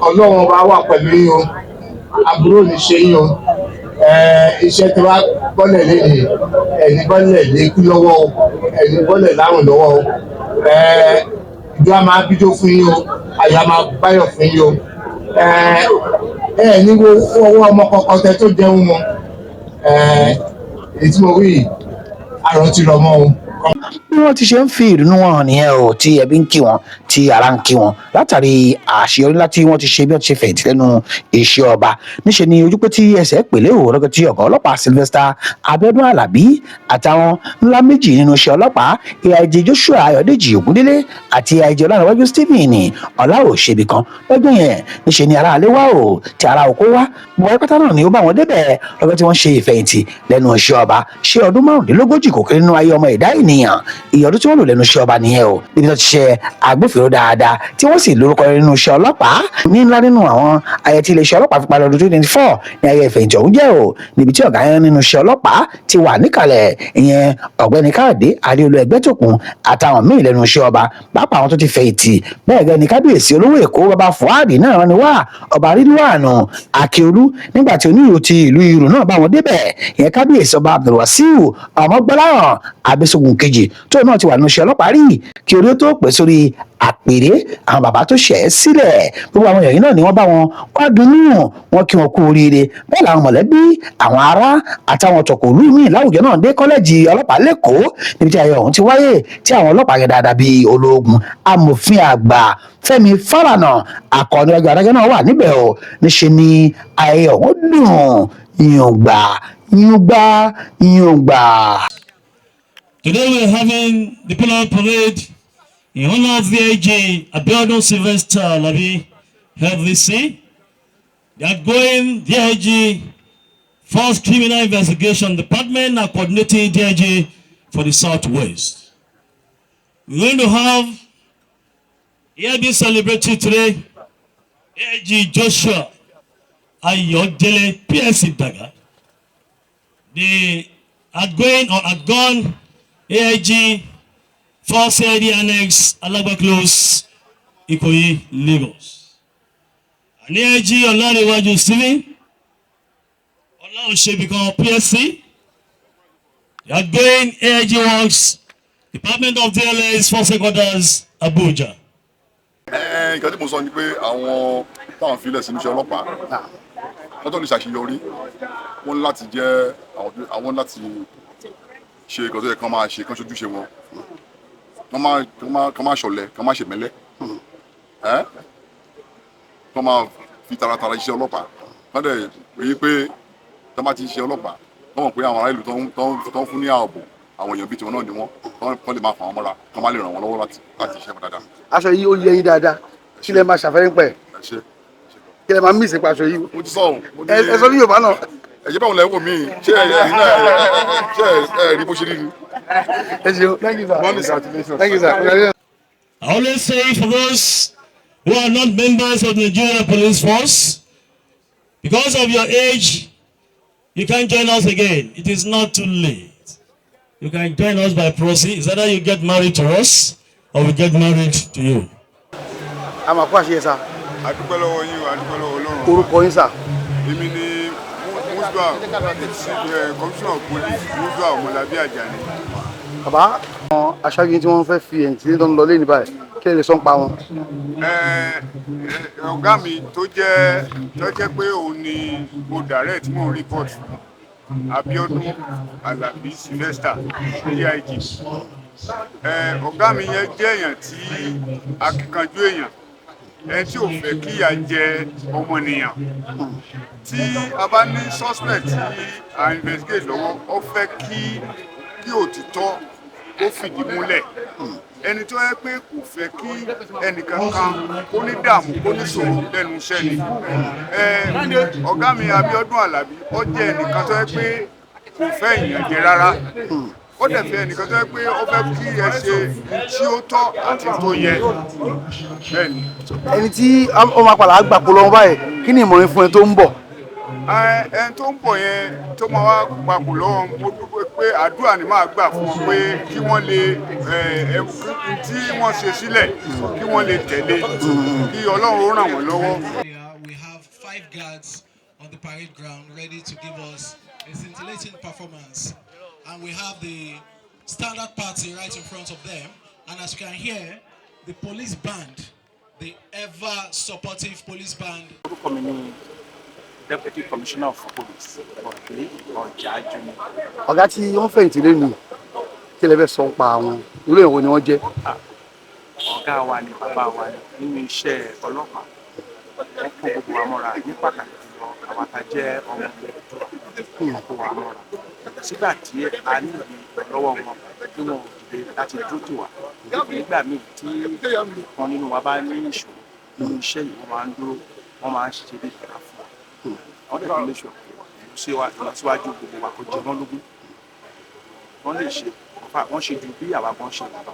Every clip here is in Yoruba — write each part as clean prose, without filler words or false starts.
Ọlọ́run bá wà pẹ̀lú yín o, àbúrò ní ṣe yín o, iṣẹ́ tí wàá bọ́lẹ̀ léde ẹni bọ́lẹ̀ lékú lọ́wọ́ o, ẹni bọ́lẹ̀ lárùn lọ́wọ́ o, ìjọ a máa bíjó fún yín o, àyà máa báyọ̀ fún yín o, ní wo ọwọ́ ọmọ kọ̀ọ̀kan tẹ tó jẹun mọ́, èyí tí mo wí àrùn ti rọ̀ mọ́ o. bí wọ́n ti ṣe ń fi ìdùnnú wọn hàn nìyẹn o, tí ẹbí ń kí wọn tí ara ń kí wọn látàrí àṣeyọrí ńlá tí wọ́n ti ṣe bí wọ́n ti ṣe fẹ̀yìntì lẹ́nu iṣẹ́ ọba. níṣẹ́ ni ojú pé tí ẹsẹ̀ pèlè ò rọ́gọ́ tí ọ̀gá ọlọ́pàá Sylvester Abíọ́dún Alábí àtàwọn ńlá méjì nínú iṣẹ́ ọlọ́pàá AIG Joshua Ayọ̀dèjì Ògúndélé àti AIG Ọlárẹ̀wájú Stephen Ọláòṣèbí kan lọ́jọ́ yẹn. níṣẹ́ ni ará alẹ́ wá o tí ará oko wá gbọ́ pátá náà ni ó bá wọn débẹ̀ lọ́gọ́ tí wọ́n ṣe ìfẹ̀yìntì lẹ́nu iṣẹ́ ọba. ṣé ọdún márùndínlógójì kò kéré nínú ayé ọmọ ẹ̀dá ènìyàn, ìyẹn ọdún tí wọ́n lò lẹ́nu iṣẹ́ ọba nìyẹn o, níbi tó ti ṣe agbófinró dáadáa tí wọ́n sì lórúkọ nínú iṣẹ́ ọlọ́pàá ní ńlá nínú àwọn ayẹyẹ tí iléeṣẹ́ ọlọ́pàá fi parí ọdún 2024 ní ayẹyẹ ìfẹ̀yìntì ọ̀hún jẹ́ o, níbi tí ọ̀gá yẹn nínú iṣẹ́ ọlọ́pàá ti wà níkàlẹ̀, ìyẹn ọ̀gbẹ́ni Káyọ̀dé Adéolú Ẹgbẹ́tòkun àtàwọn míì lẹ́nu iṣẹ́ ọba, pàápàá àwọn tó ti fẹ̀yìntì. bẹ́ẹ̀ gẹ́ni kábíyèsí olówó Èkó bàbá Fùádì náà rán ni wá ọba Rídíwáànù Akíolú nígbà tí onírò ti ìlú Irù náà bá wọn débẹ̀, ìyẹn kábíyèsí ọba Abdulwasiu Ọmọgbọ́láhàn Abẹ́sógun kejì tó náà ti wà nínú iṣẹ́ ọlọ́pàá rí kí orí ó tó pẹ́ sórí àpèrè àwọn bàbá tó ṣẹ̀ ẹ́ sílẹ̀. gbogbo àwọn èèyàn náà ni wọ́n bá wọn wá dunnú, wọn kí wọn kú oríire. bẹ́ẹ̀ làwọn mọ̀lẹ́bí, àwọn ará àtàwọn tọkọ ìlú míì láwùjọ náà dé kọ́lẹ́ẹ̀jì ọlọ́pàá lẹ́kọ̀ọ́ níbi tí ayẹyẹ ọ̀hún ti wáyé, tí àwọn ọlọ́pàá yẹn dáadáa bíi ológun, amòfin àgbà Fẹ́mi Fálànà, akọni ọjọ́ adájọ́ náà wà níbẹ̀ o. níṣẹ́ ni ayẹyẹ ọ̀hún dùn yùngbà yùngbà yùngbà. Today we are having the pillar parade in honor of the AIG Abiodun Sylvester Alabi LVC. The outgoing DIG First Criminal Investigation Department are coordinating DIG for the Southwest. We're going to have here being celebrated today AIG Joshua Ayodele PSC Daga, the outgone AIG First CID Annex Alagba Close, Ikoyi, Lagos. And AIG Ọlárẹ̀wájú Stephen Ọláòṣèbí PSC, the outgoing AIG Works, Department of DLS Force Headquarters, Abuja. Nǹkan tí mo sọ ni pé àwọn táwọn filẹ̀ sínú iṣẹ́ ọlọ́pàá wọ́n tó lè ṣàṣeyọrí, wọ́n láti jẹ́ àwọn láti ṣe nǹkan tó yẹ kán máa ṣe, kán ṣojúṣe wọn, kán máa ṣọ̀lẹ, kán máa ṣèmẹ́lẹ́, kán máa fi taratara ṣiṣẹ́ ọlọ́pàá. wọ́n dẹ̀ rí pé tán bá ti ṣiṣẹ́ ọlọ́pàá wọ́n mọ̀ pé àwọn ará ìlú tó ń fún ní ààbò àwọn èèyàn bíi tiwọn náà ni wọ́n lè máa fà wọ́n mọ́ra, kán má lè ràn wọ́n lọ́wọ́ láti ṣiṣẹ́ dáadáa. aṣọ yìí ó yẹ yín dáadáa, kí lẹ máa ṣàfẹ́yìn pẹ̀, kí lẹ máa mí ìsìnkú aṣọ yìí. mo ti sọ ẹ sọ ní Yorùbá náà. ẹ̀jẹ̀ báwo lẹ wò mí, ṣé ẹ̀yin náà ṣé rí bó ṣe rí ni. ẹ ṣeun, thank you sir. Thank you sir. I always say for those who are not members of the Nigerian Police Force, because of your age, you can join us again. It is not too late. You can join us by proxy. It's either you get married to us or we get married to you. a máa kó àṣeyẹ sá. adúpẹ́ lọ́wọ́ yín, adúpẹ́ lọ́wọ́ Ọlọ́run. orúkọ yín sá. èmi ni Musba Commissioner of Police Musba Ọmọlábí Àjàní. bàbá àwọn aṣáájú tí wọ́n fẹ́ fi ẹ̀yìntì tó ń lọ lẹ́yìn báyìí kí lè sọ ń pa wọn. ọ̀gá mi tó jẹ́ pé òun ni mo direct mo report Abiodun Alabi Sylvester DIG. ọ̀gá mi yẹn jẹ́ èèyàn tí akíkanjú èèyàn, ẹni tí ò fẹ́ kí ìyà jẹ ọmọnìyàn. tí a bá ní suspect tí a investigate lọ́wọ́, ó fẹ́ kí òtítọ́ ó fìdí múlẹ̀. ẹni tó yẹ pé kò fẹ́ kí ẹnìkan kan kó ní dààmú kó ní ṣòro lẹ́nu iṣẹ́ ni. ọ̀gá mi Abiodun Alabi ó jẹ́ ẹnìkan tó yẹ pé kò fẹ́ ìyànjẹ rárá. ó dẹ̀ fẹ́ ẹnìkan tó yẹ pé ó fẹ́ kí ẹ ṣe tí ó tọ́ àti tó yẹ. bẹ́ẹ̀ni. ẹni tí ó máa padà gbàpò lọ́wọ́ báyìí, kí ni ìmọ̀ràn fún ẹ tó ń bọ̀? ẹni tó ń bọ̀ yẹn tó máa wá papò lọ́wọ́ mo dúpẹ́ pé àdúrà ni máa gbà fún wọn pé kí wọ́n lè tí wọ́n ṣe sílẹ̀ kí wọ́n lè tẹ̀lé kí Ọlọ́run ràn wọ́n lọ́wọ́. We have 5 guards on the parade ground ready to give us a scintillating performance, and we have the standard party right in front of them, and as you can hear, the police band, the ever supportive police band. Deputy Commissioner of Police ọ̀gá tí wọ́n fẹ̀yìntì lẹ́nu kí lè fẹ́ sọ pa àwọn irú èèyàn wo ni wọ́n jẹ́. ọ̀gá wa ni bàbá wa ni nínú iṣẹ́ ọlọ́pàá wọ́n kó gbogbo wa mọ́ra ní pàtàkì jùlọ àwọn tá jẹ́ ọmọ ìlú kó wa mọ́ra sígbà tí a ní ìrànlọ́wọ́ wọn tí wọn ò dìde láti dúró tì wá nígbà míì tí kan nínú wa bá ní ìṣòro nínú iṣẹ́ yìí wọ́n máa ń dúró wọ́n máa ń ṣe bí ìgbà fún wa wọ́n dẹ̀ fi lè ṣe ìlọsíwájú gbogbo wa kó jẹ wọ́n lógún wọ́n lè ṣe wọ́n ṣe ju bí àwa gan ṣe lọ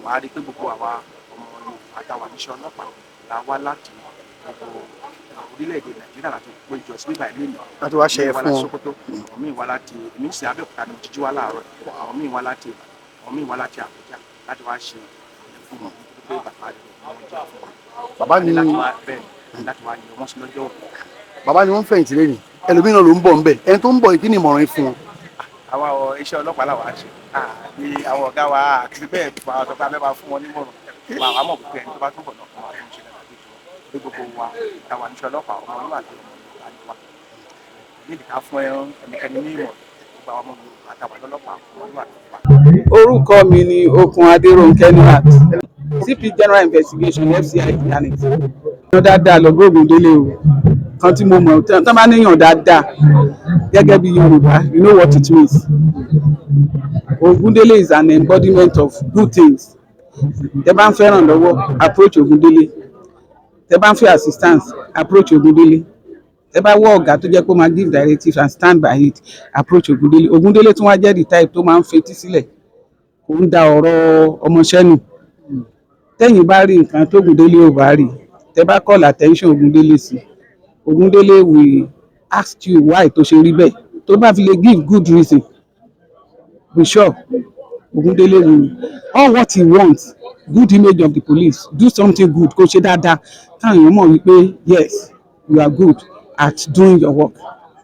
wọ́n á rí pé gbogbo àwa ọmọ Yorùbá àtàwà níṣẹ́ ọlọ́pàá la wá láti gbogbo orílẹ̀-èdè Nàìjíríà láti péjọ sí bíbá ìlú ìlú láti wá ṣe é fún wọn. Sókótó àwọn míì wá láti èmi sì Abẹ́òkúta ní jíjí wá láàárọ̀ àwọn míì wá láti àwọn míì wá láti Àbújá láti wá ṣe fún wọn pé bàbá rẹ̀ wọ́n jẹ́ fún wọn. bàbá ni láti wá yẹ wọ́n sí lọ́jọ́ òkú. bàbá ni wọ́n fẹ̀yìntì lẹ́nu ẹlòmíràn ló ń bọ̀ ńbẹ̀ ẹni tó ń bọ̀ kí ni ìmọ̀ràn fún wọn. àwa iṣẹ́ ọlọ́pàá làwọn á ṣe àbí àwọn ọ̀gá wa àti bẹ́ẹ̀ tó bá ọ̀tọ̀ bá mẹ́ta fún wọn nímọ̀ràn wà á mọ̀ pé ẹni tó bá túbọ̀ náà fún wa fún ìṣẹ̀lẹ̀ àti ìjọba pé gbogbo wa àwa níṣẹ́ ọlọ́pàá ọmọ ọlọ́pàá àti ọmọ Yorùbá ni wa níbi ká fún ẹnikẹ́ni ní ìmọ̀ gbogbo àwọn ọmọ Yorùbá àtàwọn ọlọ́pàá ọmọ Yorùbá ni wa. Orúkọ mi ni Okun Adérónkẹ́ Nurat, CP General Investigation FCI Yannick. Èèyàn dáadáa lọ́gọ́ Ògúndélé o, kan tí mo mọ̀ tán bá níyàn dáadáa gẹ́gẹ́ bí Yorùbá, you know what it means. Ògúndélé is an embodiment of good things. Tẹ́ bá ń fẹ́ràn lọ́wọ́, approach Ògúndélé. Tẹ́ bá ń fẹ́ assistance, approach Ògúndélé. Tẹ́ bá wọ́ ọ̀gá tó jẹ́ pé ó máa give directives and stand by it, approach Ògúndélé. Ògúndélé tún wá jẹ́ the type tó máa ń fetí sílẹ̀, kò ń da ọ̀rọ̀ ọmọṣẹ́ nù. Tẹ́yìn bá rí nǹkan tó Ògúndélé ò bá rí, tẹ́ bá call attention Ògúndélé sí, Ògúndélé will ask you why tó ṣe rí bẹ́ẹ̀. Tó bá fi lè give good reason, be sure Ògúndélé will all what he wants, good image of the police, do something good kó ṣe dáadáa káwọn èèyàn mọ̀ wípé yes you are good at doing your work.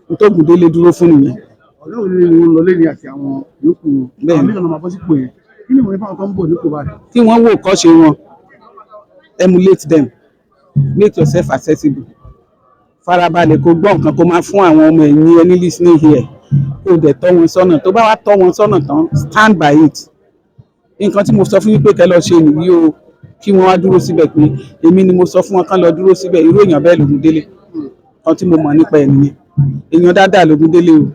Nítorí Ògúndélé dúró fún nìyẹn. ọlọ́run ní ìwọ̀n lọ lẹ́ni àti àwọn yòókù bẹ́ẹ̀ ni ọ̀nà máa bọ́ sípò yẹn kí ni ìwọ̀n nípa àwọn tó ń bọ̀ nípò báyìí. Kí wọ́n wò kọ́ ṣe wọn, emulate them, make yourself accessible. Farabalẹ̀ kó gbọ́ nǹkan kó máa fún àwọn ọmọ ẹ̀yìn ẹni listening here kó dẹ̀ tọ́ wọn sọ́nà. Tó bá wá tọ́ wọn sọ́nà tán, stand by it. Nǹkan tí mo sọ fún yín pé kẹ́ lọ ṣe nìyí o, kí wọ́n wá dúró síbẹ̀ pé èmi ni mo sọ fún wọn kán lọ dúró síbẹ̀. Irú èèyàn bẹ́ẹ̀ l'Ògúndélé, kan tí mo mọ̀ nípa ẹ̀ nìyẹn. Èèyàn dáadáa l'Ògúndélé o.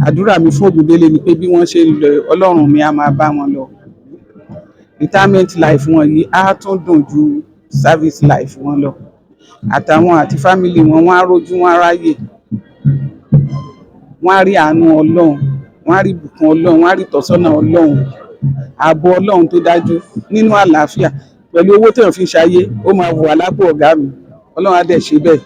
Àdúrà mi fún Ògúndélé ni pé bí wọ́n ṣe ń lọ, Ọlọ́run mi á máa bá wọn lọ. Retirement life wọn yìí á tún dùn ju service life wọn lọ. Àtàwọn àti family wọn, wọ́n á rójú, wọ́n á ráyè, wọ́n á rí àánú Ọlọ́run, wọ́n á rí ìbùkún Ọlọ́run, wọ́n á rí ìtọ́sọ́nà Ọlọ́run, ààbò Ọlọ́run tó dájú nínú àlàáfíà pẹ̀lú owó téèyàn fi ń ṣayé, ó máa wò wá lápò ọ̀gá mi. Ọlọ́run á dẹ̀ ṣe bẹ́ẹ̀.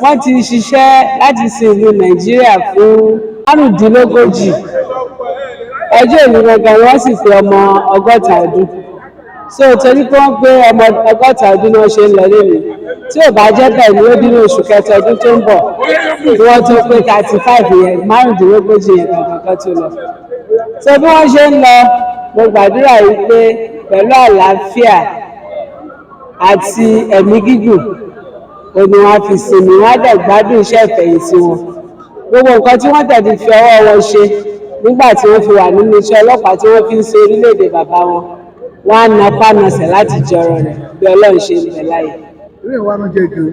wọ́n ti ṣiṣẹ́ láti sin ìlú Nàìjíríà fún márùndínlógójì. Ọjọ́ ìlú gangan wọ́n sì pé ọmọ 60 ọdún. so torí pé wọ́n gbé ọmọ ọgọ́ta ọdún náà ṣe ń lọ lónìí tí ò bá jẹ́ bẹ́ẹ̀ ni ó dín ní oṣù kẹta ọdún tó ń bọ̀ ni wọ́n tó pé 35 yẹn márùndínlógójì yẹn kankan tó lọ. so bí wọ́n ṣe ń lọ mo gbàdúrà yìí pé pẹ̀lú àlàáfíà àti ẹ̀mí gígùn òní wọn fi sinmi wọn á dẹ̀ gbádùn iṣẹ́ ìfẹ̀yìntì wọn. gbogbo nǹkan tí wọ́n tẹ̀lé fi ọwọ́ wọn ṣe nígbà tí wọ́n fi wà nínú iṣẹ́ ọlọ́pàá tí wọ́n fi ń ṣe orílẹ̀-èdè bàbá wọn wọ́n á na pánasẹ̀ láti jọrọ rẹ̀ bí Ọlọ́run ṣe ń bẹ láyé. Ilé ìwà ló jẹ́ gan.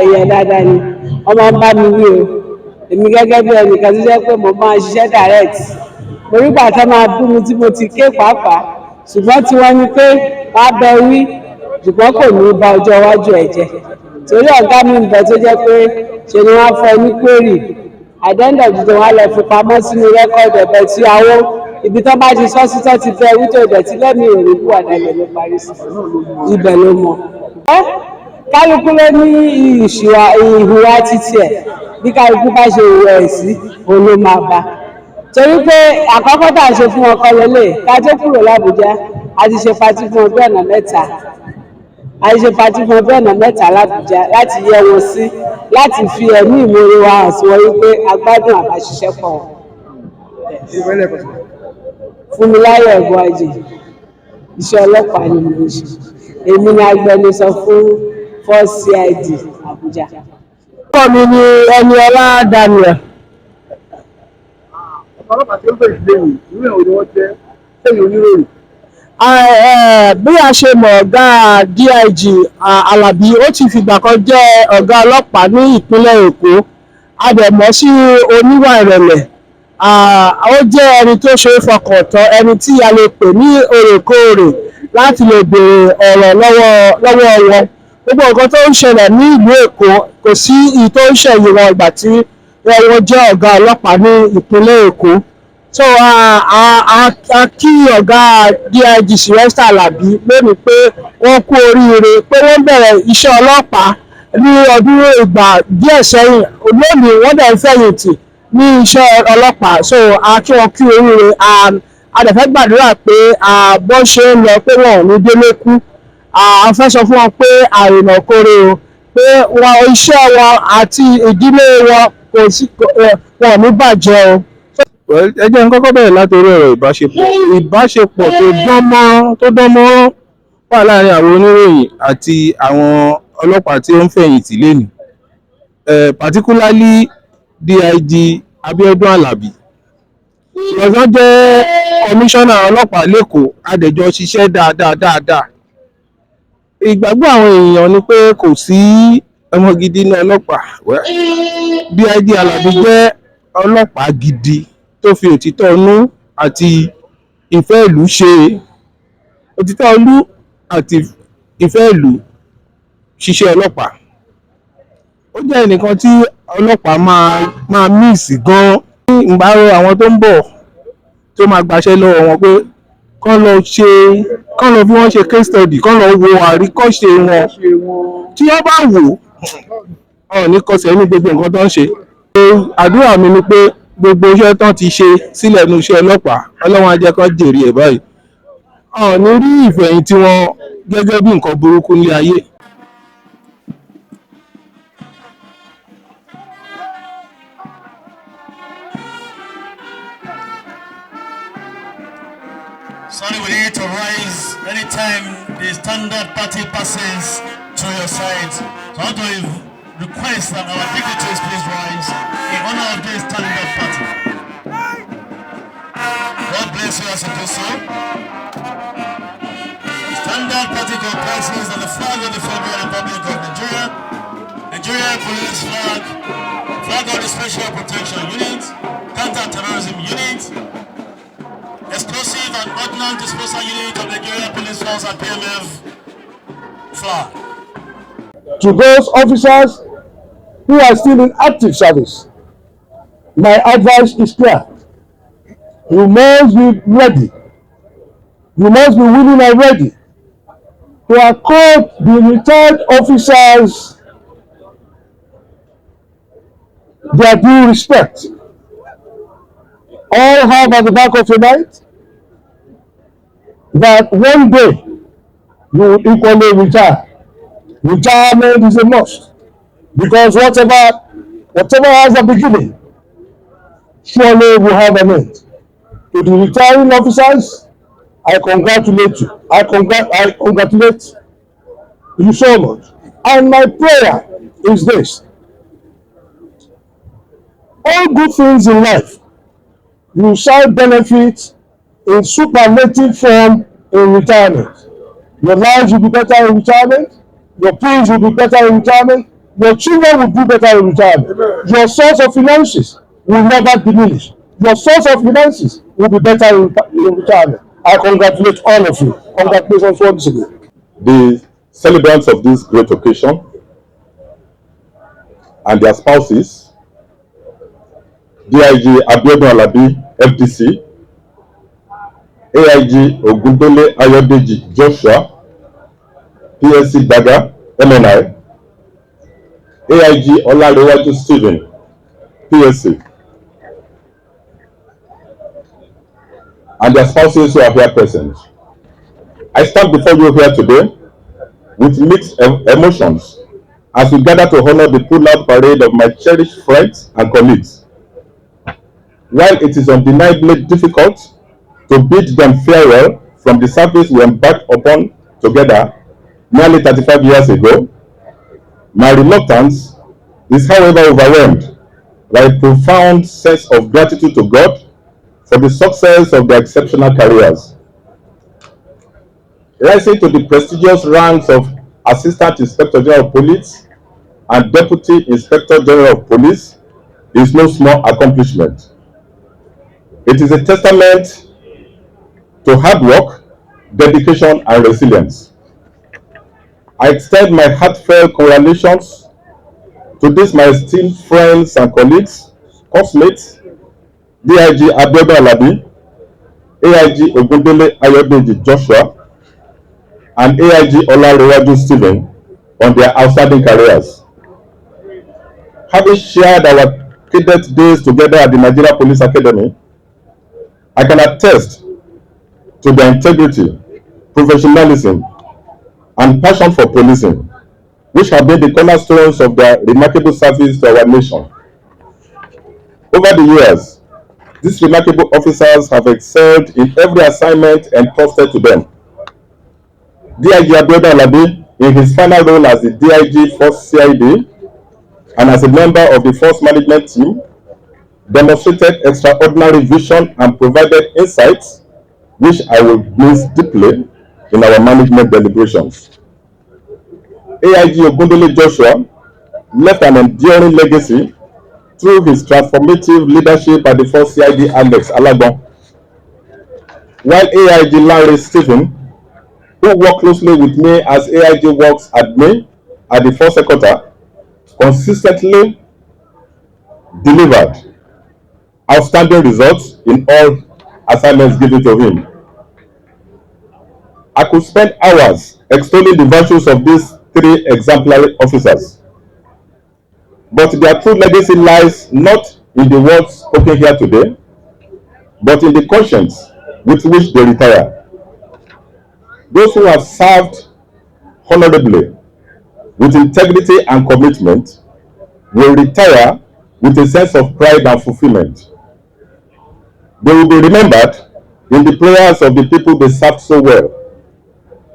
Èèyàn dáadáa ni ọmọ ń bá mi wí o èmi gẹ́gẹ́ bí ẹnìkan tó jẹ́ pé mo máa ń ṣiṣẹ́ direct mo rí gbà tó máa bú mi tí mo ti ké pàápàá ṣùgbọ́n tí wọ́n ní pé wàá bẹ wí ṣùgbọ́n kò ní í ba ọjọ́ iwájú ẹ̀ jẹ́ torí ọ̀gá mi ń bẹ tó jẹ́ pé ṣe ni wọ́n fọ ní query àdéhùn dídò wọn lọ fi pamọ́ sínú rẹ́kọ̀dì ẹ̀bẹ̀ tí àwọn ibi tó bá ti sọ́sí tó ti fẹ́ wí tó ìdẹ̀tí lẹ́mìí òrùkú àdàlẹ̀ ló parí sí ibẹ̀ ló mọ̀. kálukú ló ní ìhùwà títí ẹ̀ bí kálukú bá ṣe ìwọ ẹ̀ sí òun ló máa bá torí pé àkọ́kọ́ tá à ń ṣe fún ọkọ lélẹ̀ ká tó kúrò l'Àbújá a ti ṣe patí fún ọdún ọ̀nà mẹ́ta l'Àbújá láti yẹ wọn sí láti fi ẹ̀mí ìmoore wa hàn sí wọn wípé agbádùn àbáṣiṣẹ́pọ̀ Fúnmiláyọ̀ Ẹ̀gbọ́nàjì iṣẹ́ ọlọ́pàá ni mo ṣe èmi ni agbẹnusọ fún 4CID Àbújá. Orúkọ mi ni Ẹniọlá Daniel. Ọlọ́pàá tí ó bẹ̀rẹ̀ lẹ́yìn ìwé òní wọ́n jẹ́ sẹ́yìn oníròyìn. Bí a ṣe mọ̀ ọ̀gá DIG Alábí ó ti fìgbà kan jẹ́ ọ̀gá ọlọ́pàá ní ìpínlẹ̀ Èkó a dẹ̀ mọ̀ sí oníwà ìrẹ̀lẹ̀ ó jẹ́ ẹni tó ṣe é fọkàn tán ẹni tí a lè pè ní òrèkóòrè láti lè béèrè ọ̀rọ̀ lọ́wọ́ wọn gbogbo nǹkan tó ń ṣẹlẹ̀ ní ìlú Èkó kò sí ìyí tó ń ṣẹ̀yìn wọn ìgbà tí wọ́n jẹ́ ọ̀gá ọlọ́pàá ní ìpínlẹ̀ Èkó so a kí ọ̀gá DIG Sylvester Alábí lónìí pé wọ́n kú oríire pé wọ́n bẹ̀rẹ̀ iṣẹ́ ọlọ́pàá ní ọdún ìgbà díẹ̀ sẹ́yìn lónìí wọ́n dẹ̀ ń fẹ̀yìntì ní iṣẹ́ ọlọ́pàá so a kí wọn kú oríire a dẹ̀ fẹ́ gbàdúrà pé bó ṣe ń lọ pé wọn ò ní délé kú a fẹ́ sọ fún wọn pé àrìnà kórè o pé iṣẹ́ wọn àti ìdílé wọn wọn ò ní bàjẹ́ o. Ẹ jẹ́ n kọ́kọ́ bẹ̀rẹ̀ látòrí ọ̀rọ̀ ìbáṣepọ̀ tó dán mọ́rán wà láàrin àwọn oníròyìn àti àwọn ọlọ́pàá tí ó ń fẹ̀yìntì lénìí particularly DIG Abíọ́dún Alábí lọ́sàn jẹ́ kọmíṣánná ọlọ́pàá lẹ́kọ̀ọ́ adẹ̀jọ́ ṣiṣẹ́ dáadáa ìgbàgbọ́ àwọn èèyàn ni pé kò sí ọmọ gidi ní ọlọ́pàá DIG Alábí jẹ́ ọlọ́pàá gidi tó fi òtítọ́ inú àti ìfẹ́ ìlú ṣe òtítọ́ inú àti ìfẹ́ ìlú ṣiṣẹ́ ọlọ́pàá ó jẹ́ ẹnìkan tí ọlọ́pàá máa míìsì gan-an ní ìgbàrò àwọn tó ń bọ̀ tó máa gbaṣẹ́ lọ́wọ́ wọn pé kán lọ bí wọ́n ṣe case study kán lọ wo àríkọ́ṣe wọn tí wọ́n bá wò ó ní kọsẹ̀ ní gbogbo nǹkan tó ń ṣe àdúrà mi ni pé gbogbo iṣẹ́ tán ti ṣe sílẹ̀ ní iṣẹ́ ọlọ́pàá Ọlọ́run á jẹ́ kán jèrè ẹ̀ báyìí ní rí ìfẹ̀yìntì wọn gẹ́gẹ́ bí nǹkan burúkú ní ayé. Sorry, we need to rise anytime the standard party passes to your side. So I want to request that our dignitaries please rise in honor of this standard party. God bless you as you do so. Standard party comprises of the flag of the Federal Republic of Nigeria, Nigeria Police flag, flag of the Special Protection Unit, Counter-Terrorism Unit, Explosive and Ordnance Disposal Unit of Nigeria Police Force and PMF flag. To those officers who are still in active service, my advice is clear. You must be ready. You must be willing and ready to accord the retired officers their due respect. All have at the back of your mind that one day you will equally retire. Retirement is a must because whatever has a beginning surely will have an end. To the retiring officers, I congratulate you. I congratulate you so much. And my prayer is this: all good things in life you shall benefit in superlative form in retirement. Your lives will be better in retirement. Your peace will be better in retirement. Your children will be better in retirement. Your source of finances will never diminish. Your source of finances will be better in retirement. I congratulate all of you. Congratulations once again. The celebrants of this great occasion and their spouses, DIG Abiodun Alabi, FDC, AIG Ogundele Ayodeji Joshua, PSC Daga, MNI, AIG Olarewaju Stephen, PSC, and their spouses who are here present. I stand before you here today with mixed emotions as we gather to honor the pull-out parade of my cherished friends and colleagues. While it is undeniably difficult to bid them farewell from the service we embarked upon together nearly 35 years ago, my reluctance is, however, overwhelmed by a profound sense of gratitude to God for the success of their exceptional careers. Rising to the prestigious ranks of Assistant Inspector General of Police and Deputy Inspector General of Police is no small accomplishment. It is a testament to hard work, dedication, and resilience. I extend my heartfelt congratulations to these my esteemed friends and colleagues, classmates, DIG Abiodun Alabi, AIG Ogundele Ayodeji Joshua, and AIG Olarewaju Stephen on their outstanding careers. Having shared our cadet days together at the Nigeria Police Academy, I can attest to their integrity, professionalism, and passion for policing, which have been the cornerstones of their remarkable service to our nation. Over the years, these remarkable officers have excelled in every assignment entrusted to them. DIG Abiodun Alabi, in his final role as the DIG Force CID and as a member of the Force Management Team, demonstrated extraordinary vision and provided insights which I will miss deeply in our management deliberations. AIG Ogundele Joshua left an enduring legacy through his transformative leadership at the Force CID Alex Alagbon, while AIG Larry Stephen, who worked closely with me as AIG works at me at the Force Headquarters, consistently delivered outstanding results in all assignments given to him. I could spend hours extolling the virtues of these three exemplary officers, but their true legacy lies not in the words spoken here today, but in the conscience with which they retire. Those who have served honorably, with integrity and commitment, will retire with a sense of pride and fulfillment. They will be remembered in the prayers of the people they served so well,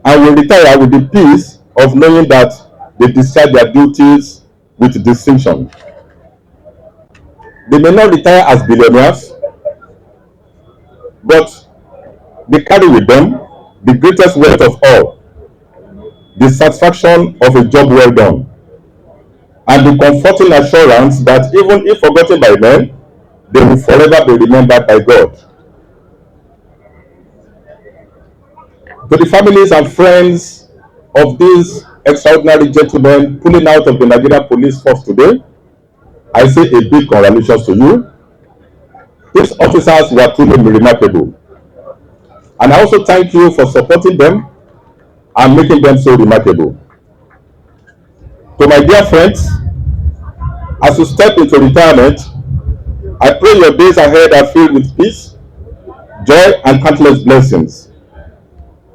and will retire with the peace of knowing that they discharge their duties with distinction. They may not retire as billionaires, but they carry with them the greatest wealth of all, the satisfaction of a job well done, and the comforting assurance that even if forgotten by men, they will forever be remembered by God. To the families and friends of these extraordinary gentlemen pulling out of the Nigeria Police Force today, I say a big congratulations to you. These officers were truly remarkable. And I also thank you for supporting them and making them so remarkable. To my dear friends, as you step into retirement, I pray your days ahead are filled with peace, joy, and countless blessings.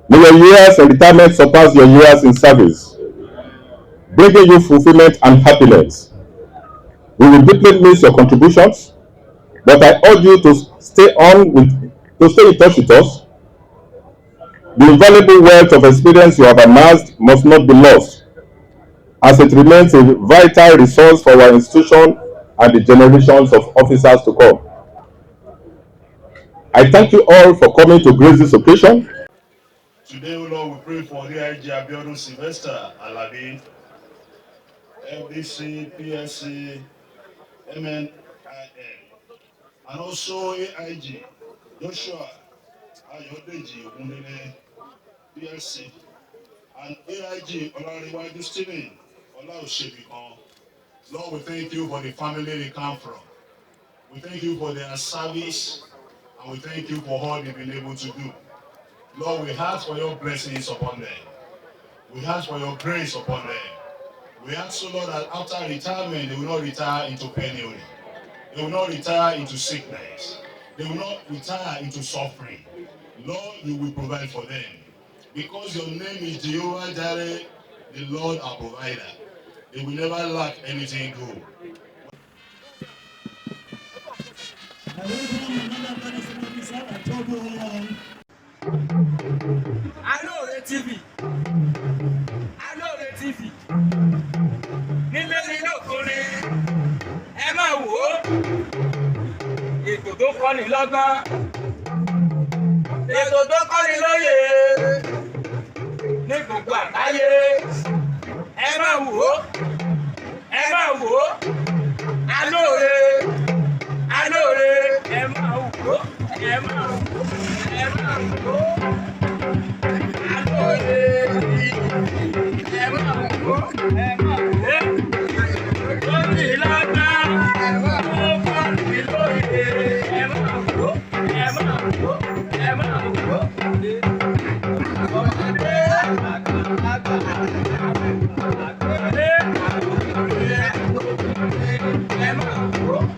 May your years in retirement surpass your years in service, bringing you fulfillment and happiness. We will deeply miss your contributions, but I urge you to stay in touch with us. The invaluable wealth of experience you have amassed must not be lost, as it remains a vital resource for our institution and the generations of officers to come. I thank you all for coming to grace this occasion. Today, Lord, we pray for the AIG Abiodun Sylvester Alabi, LDC, PSC, MNIN, and also AIG Joshua Ayodeji Ogundele, PSC, and AIG Olariwaju Stephen Olaosebikan. Lord, we thank you for the family they come from. We thank you for their service, and we thank you for all they've been able to do. Lord, we ask for your blessings upon them. We ask for your grace upon them. We ask, so Lord, that after retirement, they will not retire into penury. They will not retire into sickness. They will not retire into suffering. Lord, you will provide for them. Because your name is Jehovah Jireh, the Lord our provider. They will never lack anything good. Alore TV. Alore TV. Nílé nínú ọkùnrin, ẹ máa wò ó. Ètò tó kọ́ni lọ́gbọ́n. Ètò tó kọ́ni lóye. Ní gbogbo àgbáyé. Ẹ máa wò ó. Ẹ máa wò ó. Alore. Alore. Ẹ máa wò ó. Ẹ máa wò ó. Ẹ máa wò ó. Alore. Ẹ máa wò ó. Ẹ máa wò ó. Lórí lágbá. Ó kọ́ni lóye. Ẹ máa wò ó. Ẹ máa wò ó. Ẹ máa wò ó. Ọmọdé àgbàlagbà. Ọmọdé ẹ máa wò ó.